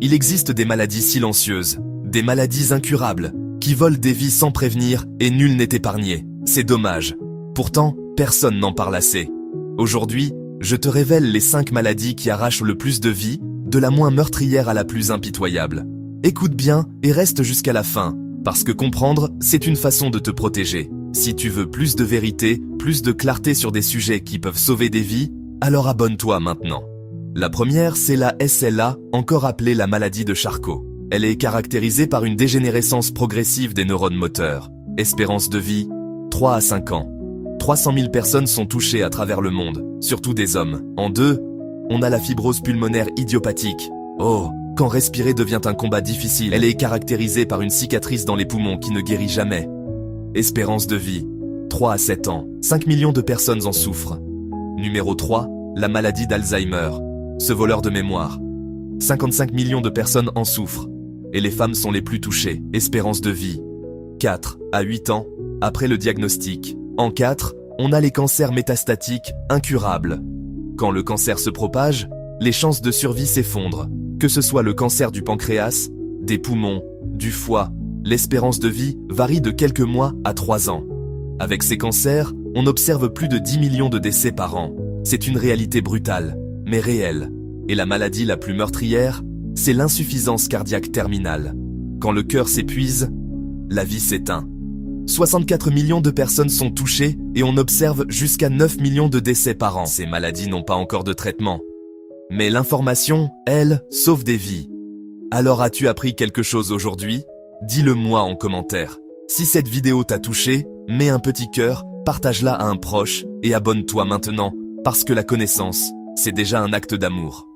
Il existe des maladies silencieuses, des maladies incurables, qui volent des vies sans prévenir et nul n'est épargné. C'est dommage. Pourtant, personne n'en parle assez. Aujourd'hui, je te révèle les 5 maladies qui arrachent le plus de vies, de la moins meurtrière à la plus impitoyable. Écoute bien et reste jusqu'à la fin, parce que comprendre, c'est une façon de te protéger. Si tu veux plus de vérité, plus de clarté sur des sujets qui peuvent sauver des vies, alors abonne-toi maintenant. La première, c'est la SLA, encore appelée la maladie de Charcot. Elle est caractérisée par une dégénérescence progressive des neurones moteurs. Espérance de vie, 3 à 5 ans. 300 000 personnes sont touchées à travers le monde, surtout des hommes. En 2, on a la fibrose pulmonaire idiopathique. Oh, quand respirer devient un combat difficile, elle est caractérisée par une cicatrice dans les poumons qui ne guérit jamais. Espérance de vie, 3 à 7 ans. 5 millions de personnes en souffrent. Numéro 3, la maladie d'Alzheimer. Ce voleur de mémoire. 55 millions de personnes en souffrent. Et les femmes sont les plus touchées. Espérance de vie, 4 à 8 ans, après le diagnostic. En 4, on a les cancers métastatiques, incurables. Quand le cancer se propage, les chances de survie s'effondrent. Que ce soit le cancer du pancréas, des poumons, du foie, l'espérance de vie varie de quelques mois à 3 ans. Avec ces cancers, on observe plus de 10 millions de décès par an. C'est une réalité brutale, mais réelle. Et la maladie la plus meurtrière, c'est l'insuffisance cardiaque terminale. Quand le cœur s'épuise, la vie s'éteint. 64 millions de personnes sont touchées et on observe jusqu'à 9 millions de décès par an. Ces maladies n'ont pas encore de traitement. Mais l'information, elle, sauve des vies. Alors as-tu appris quelque chose aujourd'hui? Dis-le moi en commentaire. Si cette vidéo t'a touché, mets un petit cœur, partage-la à un proche et abonne-toi maintenant, parce que la connaissance, c'est déjà un acte d'amour.